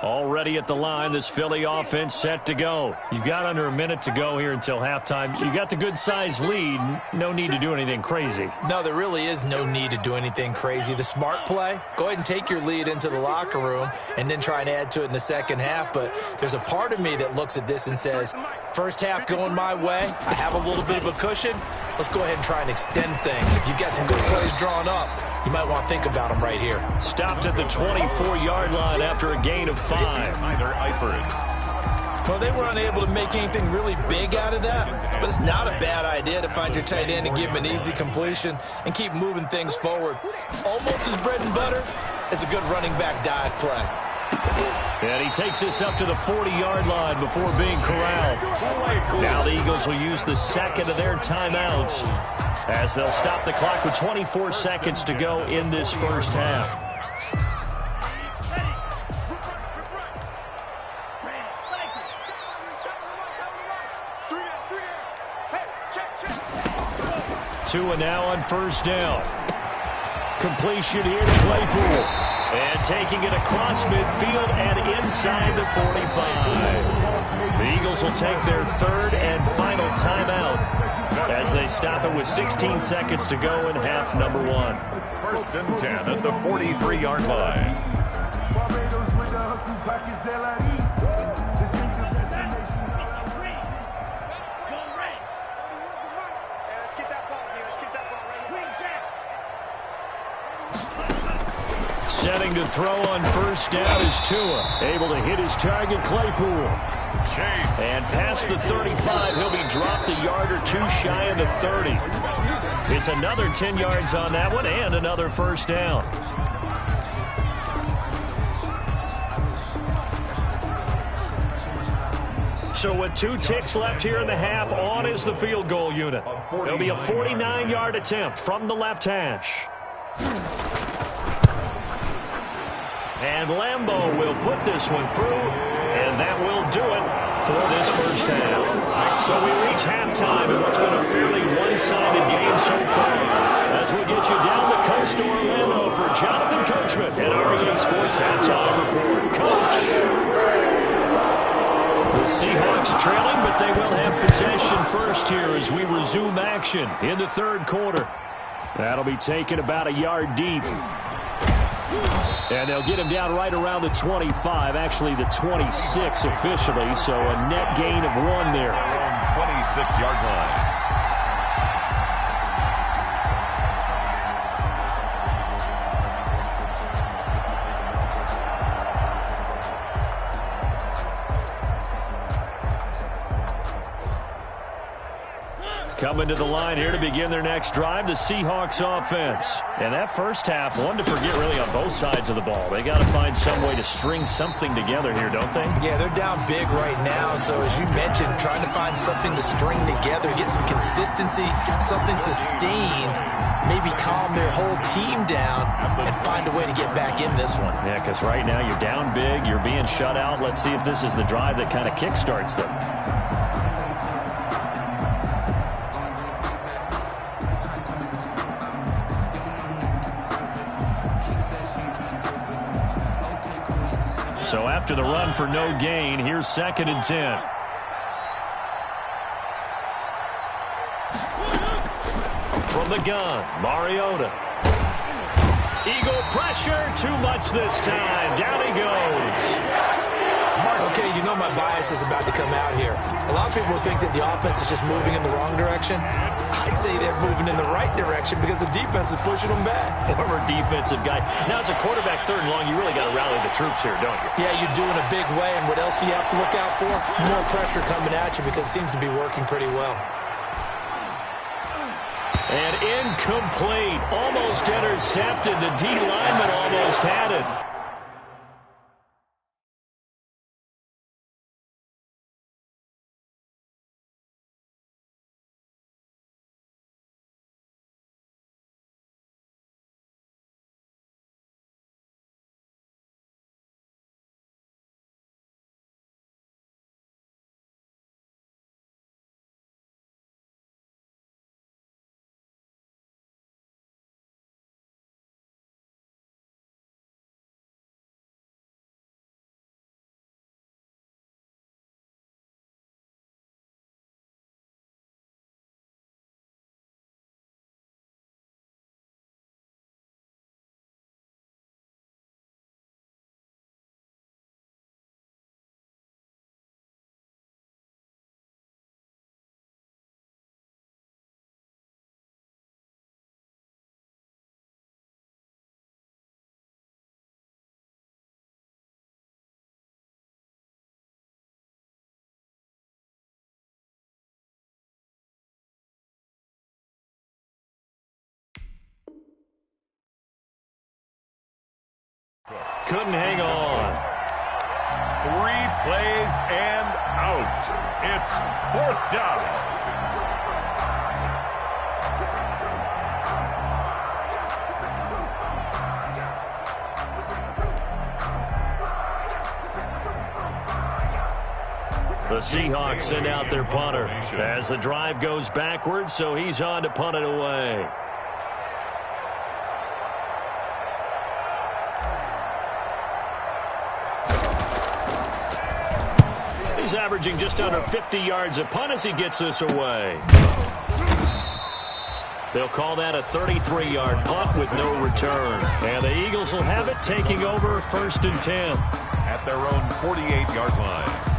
Already at the line, this Philly offense set to go. You've got under a minute to go here until halftime. You got the good-sized lead. No need to do anything crazy. No, there really is no need to do anything crazy. The smart play, go ahead and take your lead into the locker room and then try and add to it in the second half. But there's a part of me that looks at this and says, first half going my way, I have a little bit of a cushion. Let's go ahead and try and extend things. If you've got some good plays drawn up, you might want to think about them right here. Stopped at the 24-yard line after a gain of 5. Well, they were unable to make anything really big out of that, but it's not a bad idea to find your tight end and give him an easy completion and keep moving things forward. Almost as bread and butter as a good running back dive play. And he takes this up to the 40-yard line before being corralled. Now the Eagles will use the second of their timeouts as they'll stop the clock with 24 seconds to go in this first half. Tua now on first down. Completion here to Claypool. And taking it across midfield and inside the 45. The Eagles will take their third and final timeout as they stop it with 16 seconds to go in half number 1. First and 10 at the 43-yard line. Setting to throw on first down is Tua. Able to hit his target, Claypool. Chase. And past the 35, he'll be dropped a yard or two shy of the 30. It's another 10 yards on that one and another first down. So with 2 ticks left here in the half, on is the field goal unit. It'll be a 49-yard attempt from the left hash. And Lambeau will put this one through, and that will do it for this first half. So we reach halftime in what's been a fairly one-sided game so far. As we get you down the coast to Orlando for Jonathan Coachman at REA Sports Halftime Report. Coach. The Seahawks trailing, but they will have possession first here as we resume action in the third quarter. That'll be taken about a yard deep. And they'll get him down right around the 25, actually the 26 officially, so a net gain of 1 there. 26-yard line. Coming to the line here to begin their next drive, the Seahawks offense. And that first half, one to forget really on both sides of the ball. They got to find some way to string something together here, don't they? Yeah, they're down big right now. So as you mentioned, trying to find something to string together, get some consistency, something sustained, maybe calm their whole team down and find a way to get back in this one. Yeah, because right now you're down big, you're being shut out. Let's see if this is the drive that kind of kickstarts them. So after the run for no gain, here's 2nd and 10. From the gun, Mariota. Eagle pressure, too much this time. Down he goes. Okay, you know my bias is about to come out here. A lot of people think that the offense is just moving in the wrong direction. I'd say they're moving in the right direction because the defense is pushing them back. Former defensive guy. Now, as a quarterback, 3rd and long, you really got to rally the troops here, don't you? Yeah, you do in a big way. And what else do you have to look out for? More pressure coming at you because it seems to be working pretty well. And incomplete. Almost intercepted. The D lineman almost had it. couldn't hang on. 3 plays and out. It's 4th down. The Seahawks send out their punter as the drive goes backwards, so he's on to punt it away. He's averaging just under 50 yards a punt as he gets this away. They'll call that a 33-yard punt with no return. And the Eagles will have it, taking over 1st and 10. At their own 48-yard line.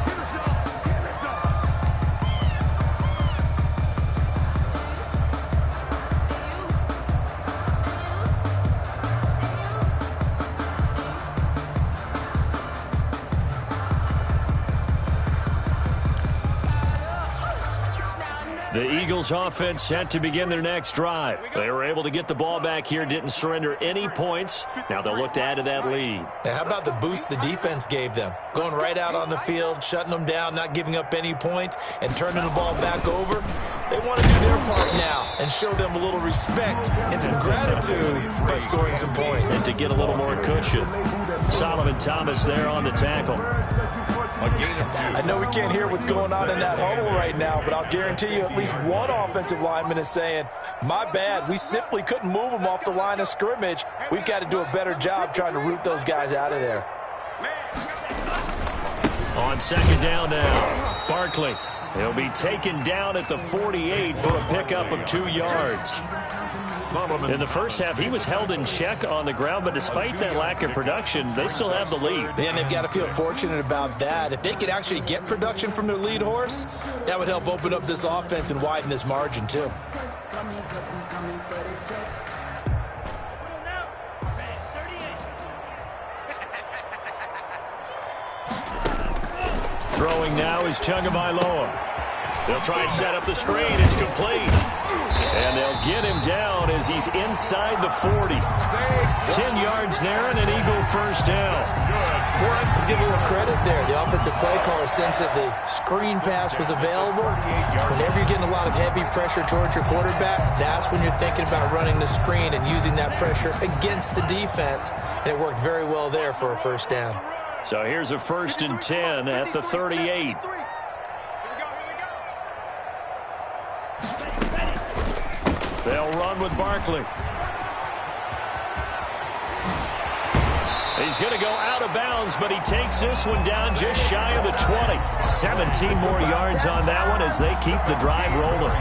The Eagles offense set to begin their next drive. They were able to get the ball back here, didn't surrender any points. Now they'll look to add to that lead. Yeah, how about the boost the defense gave them? Going right out on the field, shutting them down, not giving up any points, and turning the ball back over. They want to do their part now and show them a little respect and some gratitude by scoring some points. And to get a little more cushion. Solomon Thomas there on the tackle. I know we can't hear what's going on in that huddle right now, but I'll guarantee you at least one offensive lineman is saying, my bad, we simply couldn't move them off the line of scrimmage. We've got to do a better job trying to root those guys out of there. On 2nd down now, Barkley. He'll be taken down at the 48 for a pickup of 2 yards. In the first half, he was held in check on the ground, but despite that lack of production, they still have the lead. And they've got to feel fortunate about that. If they could actually get production from their lead horse, that would help open up this offense and widen this margin too. Throwing now is Tagovailoa. They'll try and set up the screen. It's complete. And they'll get him down as he's inside the 40. 10 yards there and an Eagle first down. Let's give a little credit there. The offensive play caller sensed that the screen pass was available. Whenever you're getting a lot of heavy pressure towards your quarterback, that's when you're thinking about running the screen and using that pressure against the defense. And it worked very well there for a first down. So here's a 1st and 10 at the 38. They'll run with Barkley. He's going to go out of bounds, but he takes this one down just shy of the 20. 17 more yards on that one as they keep the drive rolling.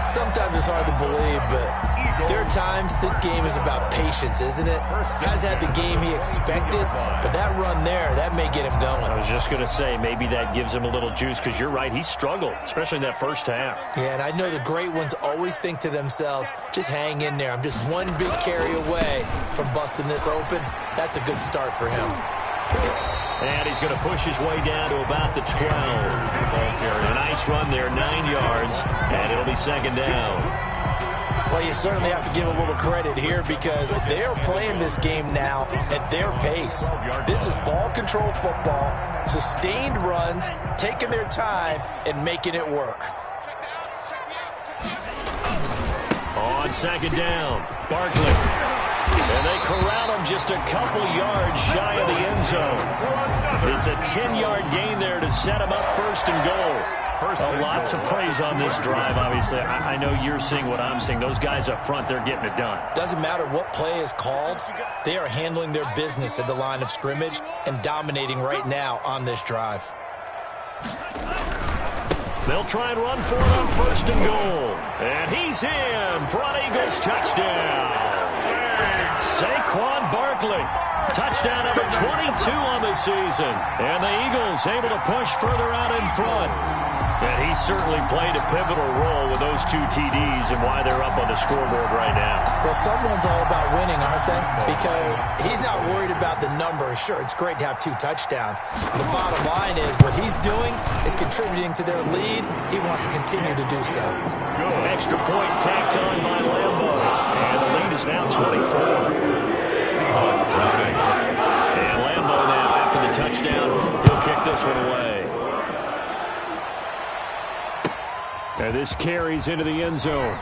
Sometimes it's hard to believe, but there are times this game is about patience, isn't it? Has had the game he expected, but that run there, that may get him going. I was just going to say, maybe that gives him a little juice, because you're right, he struggled, especially in that first half. Yeah, and I know the great ones always think to themselves, just hang in there. I'm just one big carry away from busting this open. That's a good start for him. And he's going to push his way down to about the 12. A nice run there, 9 yards, and it'll be 2nd down. Well, you certainly have to give a little credit here because they are playing this game now at their pace. This is ball control football, sustained runs, taking their time, and making it work. On 2nd down, Barkley. And they corral him just a couple yards shy of the end zone. It's a 10-yard gain there to set him up 1st and goal. A lot to praise on this drive, obviously. I know you're seeing what I'm seeing. Those guys up front, they're getting it done. Doesn't matter what play is called. They are handling their business at the line of scrimmage and dominating right now on this drive. They'll try and run for it on 1st and goal. And he's in for an Eagles touchdown. Saquon Barkley, touchdown number 22 on the season. And the Eagles able to push further out in front. And he certainly played a pivotal role with those 2 TDs and why they're up on the scoreboard right now. Well, someone's all about winning, aren't they? Because he's not worried about the number. Sure, it's great to have 2 touchdowns. The bottom line is what he's doing is contributing to their lead. He wants to continue to do so. Extra point tacked on by Lambo. And the lead is now 24. this one away. And this carries into the end zone.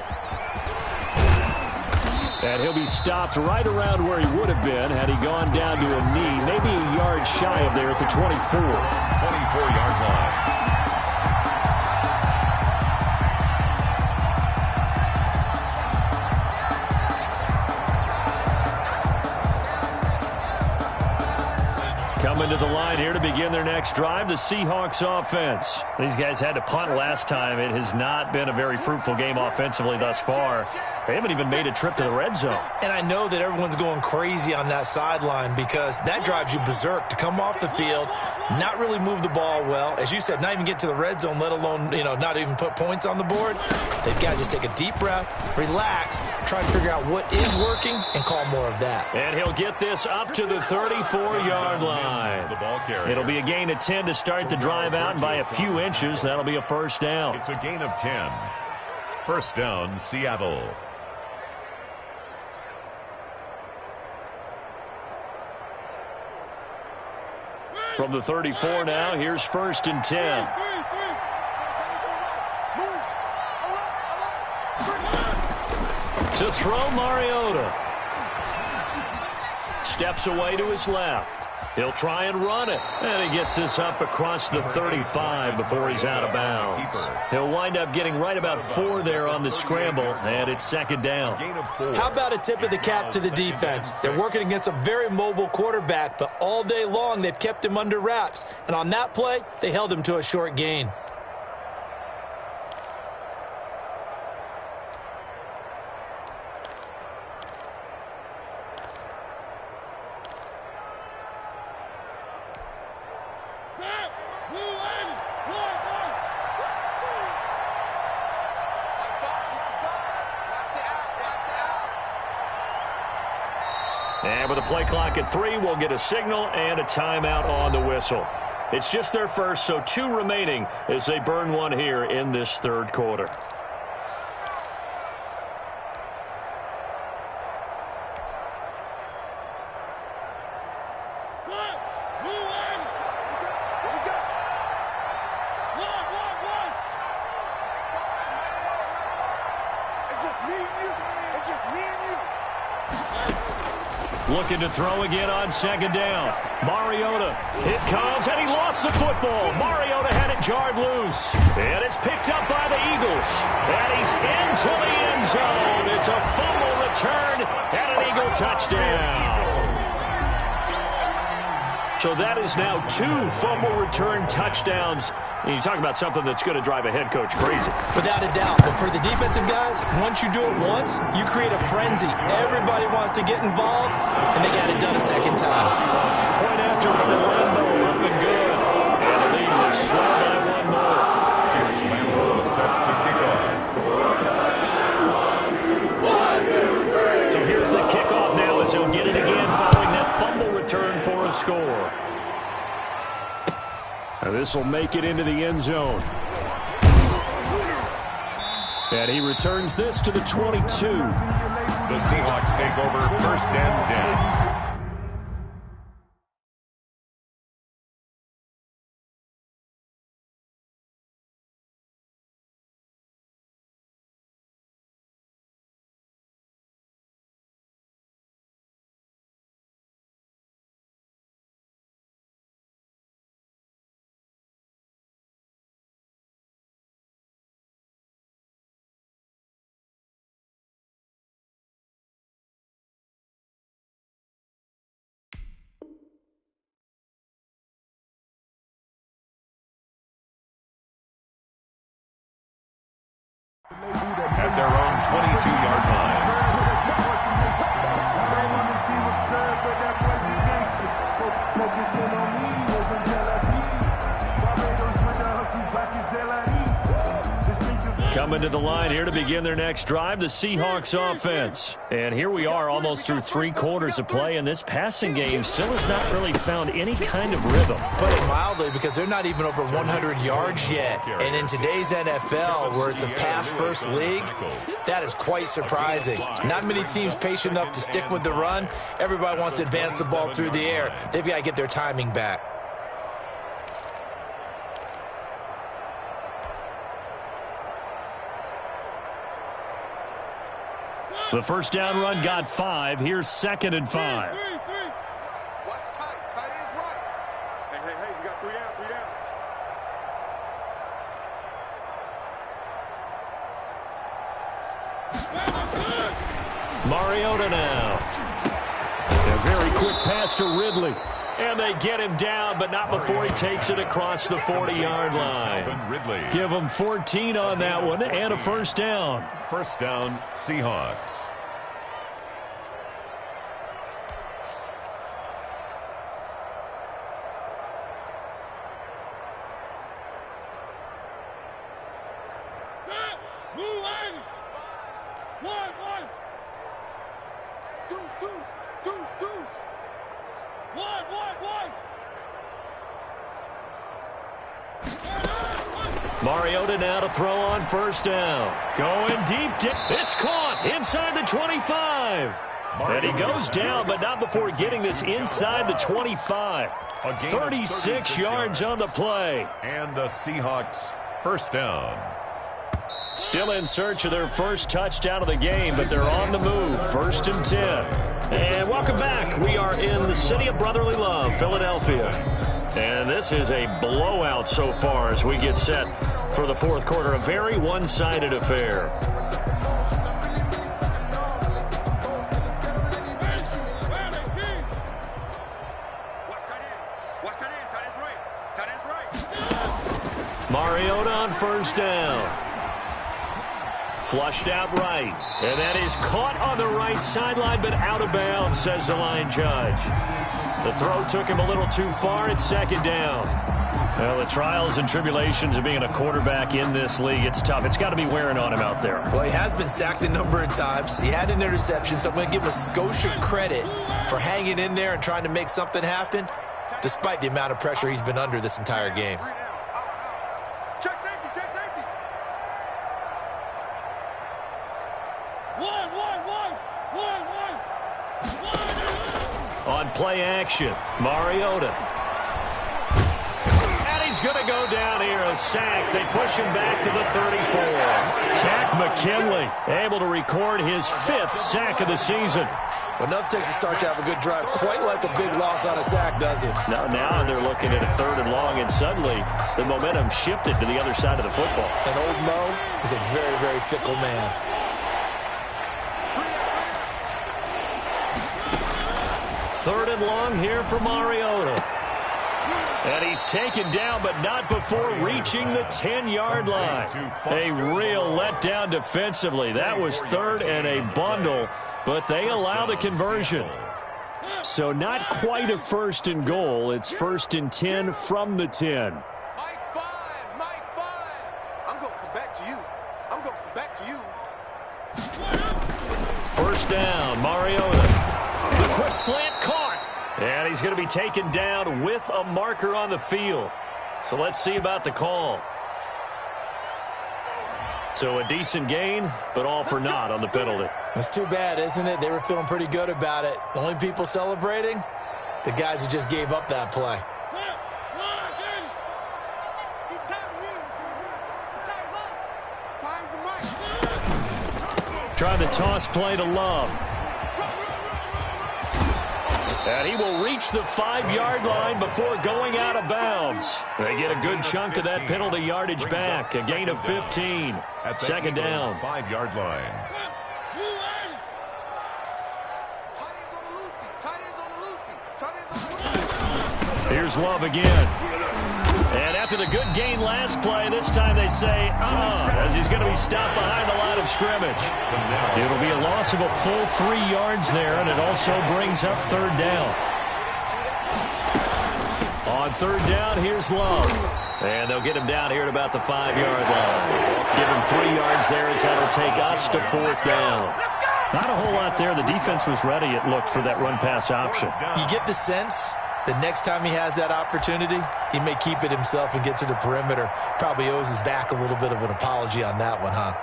And he'll be stopped right around where he would have been had he gone down to a knee, maybe a yard shy of there at the 24. 24-yard line. Coming to the line here to begin their next drive, the Seahawks offense. These guys had to punt last time. It has not been a very fruitful game offensively thus far. They haven't even made a trip to the red zone. And I know that everyone's going crazy on that sideline because that drives you berserk to come off the field, not really move the ball well. As you said, not even get to the red zone, let alone, not even put points on the board. They've got to just take a deep breath, relax, try to figure out what is working, and call more of that. And he'll get this up to the 34-yard line. It'll be a gain of 10 to start the drive out, and by a few inches, that'll be a first down. It's a gain of 10. First down, Seattle. From the 34 now, here's first and 10. To throw, Mariota. Steps away to his left. He'll try and run it. And he gets this up across the 35 before he's out of bounds. He'll wind up getting right about 4 there on the scramble, and it's second down. How about a tip of the cap to the defense? They're working against a very mobile quarterback, but all day long they've kept him under wraps. And on that play, they held him to a short gain. And with a play clock at 3, we'll get a signal and a timeout on the whistle. It's just their first, so 2 remaining as they burn one here in this third quarter. Looking to throw again on second down. Mariota, it comes, and he lost the football. Mariota had it jarred loose. And it's picked up by the Eagles. And he's into the end zone. It's a fumble return and an Eagle touchdown. So that is now 2 fumble return touchdowns. And you talk about something that's going to drive a head coach crazy. Without a doubt. But for the defensive guys, once you do it once, you create a frenzy. Everybody wants to get involved, and they got it done a second time. Point after by Lambo, up and good. And the lead is swelled by 1 more. Josh Lambo set to kick off. So here's the kickoff now as he'll get it again following that fumble return for a score. This will make it into the end zone. And he returns this to the 22. The Seahawks take over first and 10. At their own 22-yard line. Coming to the line here to begin their next drive, the Seahawks offense. And here we are almost through 3 quarters of play, and this passing game still has not really found any kind of rhythm. Put it mildly, because they're not even over 100 yards yet. And in today's NFL, where it's a pass-first league, that is quite surprising. Not many teams patient enough to stick with the run. Everybody wants to advance the ball through the air. They've got to get their timing back. The first down run got 5. Here's 2nd and 5. Watch tight. Tight ends right. Hey, we got 3 down, 3 down. Mariota now. A very quick pass to Ridley. And they get him down, but not before he takes it across the 40-yard line. Ridley. Give him 14 on that one and a first down. First down, Seahawks. Mariota now to throw on first down. Going deep. It's caught inside the 25. And he goes down, but not before getting this inside the 25. 36 yards on the play. And the Seahawks first down. Still in search of their first touchdown of the game, but they're on the move. 1st and 10. And welcome back. We are in the city of brotherly love, Philadelphia. And this is a blowout so far as we get set for the fourth quarter. A very one-sided affair. Mariota on first down. Flushed out right. And that is caught on the right sideline, but out of bounds, says the line judge. The throw took him a little too far. It's 2nd down. Well, the trials and tribulations of being a quarterback in this league, it's tough. It's got to be wearing on him out there. Well, he has been sacked a number of times. He had an interception, so I'm going to give him a skosh of credit for hanging in there and trying to make something happen, despite the amount of pressure he's been under this entire game. Check safety, check safety. On play action, Mariota. And he's going to go down here, a sack. They push him back to the 34. Tack McKinley able to record his 5th sack of the season. Well, nothing takes a start to have a good drive, quite like a big loss on a sack, does it? Now they're looking at a 3rd and long, and suddenly the momentum shifted to the other side of the football. And old Mo is a very, very fickle man. 3rd and long here for Mariota. And he's taken down, but not before reaching the 10-yard line. A real letdown defensively. That was 3rd and a bundle, but they allow the conversion. So not quite a 1st and goal. It's 1st and 10 from the 10. Mike 5. I'm going to come back to you. I'm going to come back to you. First down, Mariota. The quick slant caught. And he's going to be taken down with a marker on the field. So let's see about the call. So a decent gain, but all for naught on the penalty. That's too bad, isn't it? They were feeling pretty good about it. The only people celebrating, the guys who just gave up that play. Trying to toss play to Love. And he will reach the 5-yard line before going out of bounds. They get a good chunk of that penalty yardage back. A gain of 15. 2nd down. 5-yard line. Here's Love again. And after the good gain last play, this time they say, as he's going to be stopped behind the line of scrimmage. It'll be a loss of a full 3 yards there, and it also brings up 3rd down. On 3rd down, here's Love. And they'll get him down here at about the 5-yard line. Give him 3 yards there as that'll take us to 4th down. Not a whole lot there. The defense was ready, it looked, for that run-pass option. You get the sense that next time he has that opportunity, he may keep it himself and get to the perimeter. Probably owes his back a little bit of an apology on that one, huh?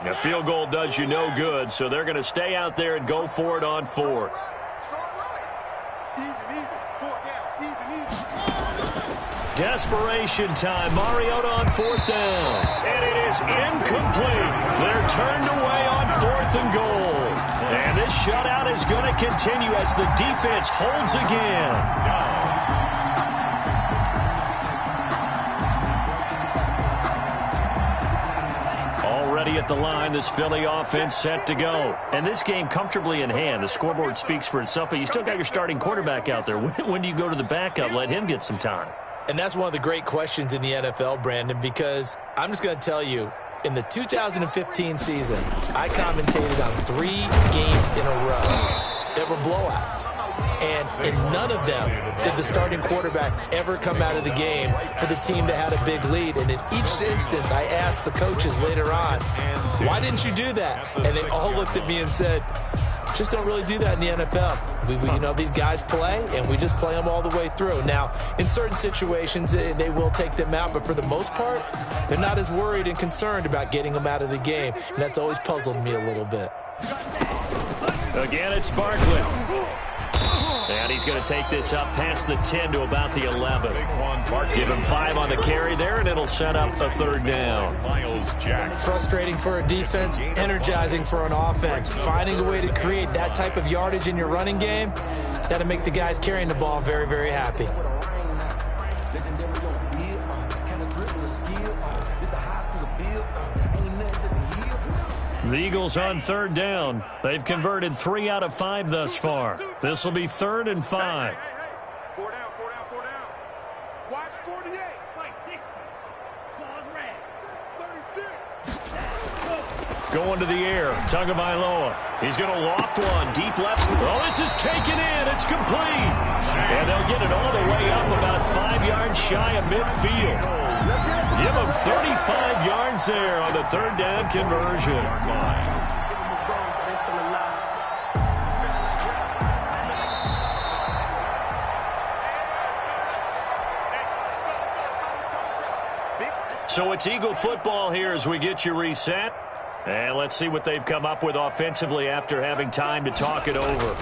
A field goal does you no good, so they're going to stay out there and go for it on fourth. Desperation time. Mariota on fourth down. And it is incomplete. They're turned away on fourth and goal. And this shutout is going to continue as the defense holds again. Already at the line, this Philly offense set to go. And this game comfortably in hand. The scoreboard speaks for itself, but you still got your starting quarterback out there. When do you go to the backup? Let him get some time. And that's one of the great questions in the NFL, Brandon, because I'm just going to tell you, in the 2015 season, I commentated on 3 games in a row that were blowouts. And in none of them did the starting quarterback ever come out of the game for the team that had a big lead. And in each instance, I asked the coaches later on, why didn't you do that? And they all looked at me and said, just don't really do that in the NFL. You know, these guys play, and we just play them all the way through. Now, in certain situations, they will take them out, but for the most part, they're not as worried and concerned about getting them out of the game, and that's always puzzled me a little bit. Again, it's Barkley. And he's going to take this up past the 10 to about the 11. Give him 5 on the carry there, and it'll set up a third down. Frustrating for a defense, energizing for an offense. Finding a way to create that type of yardage in your running game, that'll make the guys carrying the ball very, very happy. The Eagles on third down. They've converted 3 out of 5 thus far. This will be 3rd and 5. Hey. 4 down. Watch 48. Spike 60. Claws red. 36. Going to the air. Tagovailoa. He's going to loft one. Deep left. Oh, this is taken in. It's complete. And they'll get it all the way up about 5 yards shy of midfield. Give him 35 yards there on the third down conversion. So it's Eagle football here as we get you reset. And let's see what they've come up with offensively after having time to talk it over.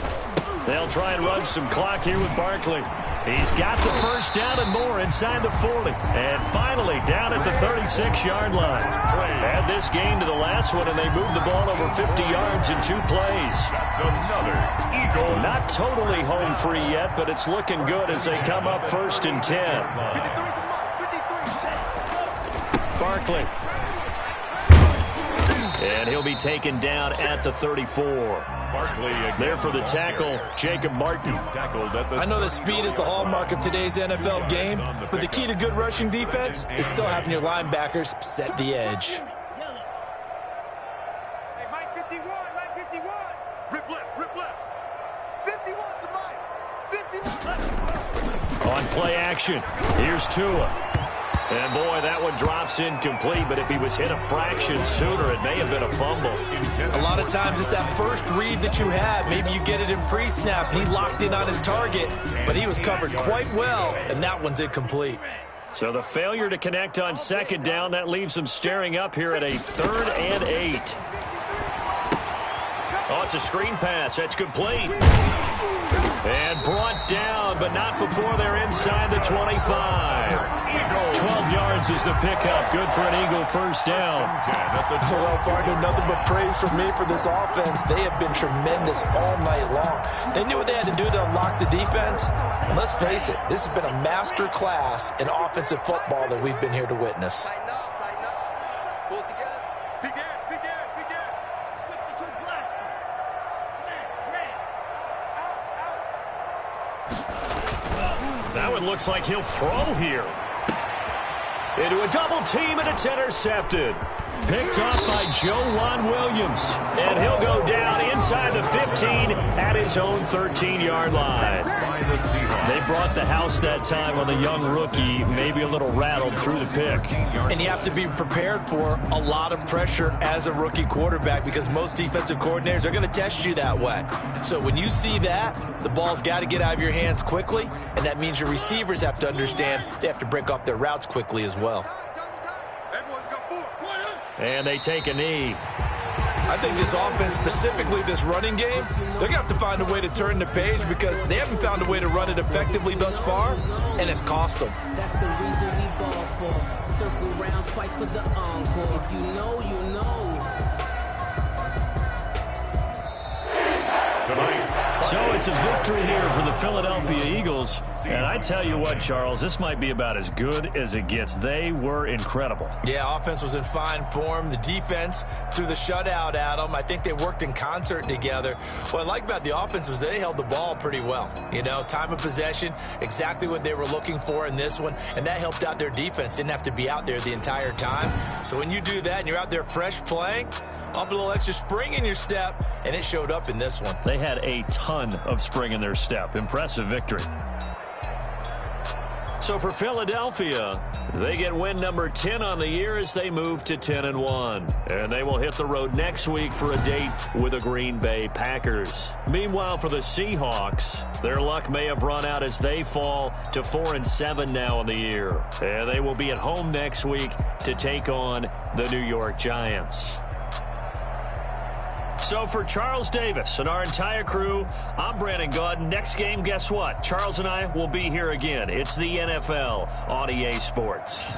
They'll try and run some clock here with Barkley. He's got the first down and more inside the 40. And finally down at the 36-yard line. Add this game to the last one, and they moved the ball over 50 yards in 2 plays. That's another Eagle. Not totally home free yet, but it's looking good as they come up 1st and 10. Barkley. And he'll be taken down at the 34. There for the tackle, Jacob Martin. I know that speed is the hallmark of today's NFL game, but the key to good rushing defense is still having your linebackers set the edge. Hey, Mike 51. Rip left. 51 to Mike. 51. On play action, here's Tua. And, boy, that one drops incomplete, but if he was hit a fraction sooner, it may have been a fumble. A lot of times it's that first read that you have. Maybe you get it in pre-snap, and he locked in on his target, but he was covered quite well, and that one's incomplete. So the failure to connect on 2nd down, that leaves him staring up here at a 3rd and 8. Oh, it's a screen pass. That's complete. And brought down, but not before they're inside the 25. 12 yards is the pickup. Good for an Eagle first down. Well, partner, nothing but praise from me for this offense. They have been tremendous all night long. They knew what they had to do to unlock the defense. And let's face it, this has been a master class in offensive football that we've been here to witness. Tighten up. Pull it together. Begin. 52 blaster. Smash, red. That one looks like he'll throw here. Into a double team, and it's intercepted. Picked off by Juan Williams. And he'll go down inside the 15 at his own 13-yard line. They brought the house that time on the young rookie, maybe a little rattled through the pick. And you have to be prepared for a lot of pressure as a rookie quarterback because most defensive coordinators are going to test you that way. So when you see that, the ball's got to get out of your hands quickly, and that means your receivers have to understand they have to break off their routes quickly as well. And they take a knee. I think this offense, specifically this running game, they're going to have to find a way to turn the page because they haven't found a way to run it effectively thus far, and it's cost them. That's the reason we ball for. Circle round twice for the encore. If you know, you know. So it's a victory here for the Philadelphia Eagles. And I tell you what, Charles, this might be about as good as it gets. They were incredible. Yeah, offense was in fine form. The defense threw the shutout at them. I think they worked in concert together. What I like about the offense was they held the ball pretty well. You know, time of possession, exactly what they were looking for in this one, and that helped out their defense. Didn't have to be out there the entire time. So when you do that and you're out there fresh playing, off a little extra spring in your step, and it showed up in this one. They had a ton of spring in their step. Impressive victory. So for Philadelphia, they get win number 10 on the year as they move to 10-1. And they will hit the road next week for a date with the Green Bay Packers. Meanwhile, for the Seahawks, their luck may have run out as they fall to 4-7 now in the year. And they will be at home next week to take on the New York Giants. So for Charles Davis and our entire crew, I'm Brandon Gaudin. Next game, guess what? Charles and I will be here again. It's the NFL on EA Sports.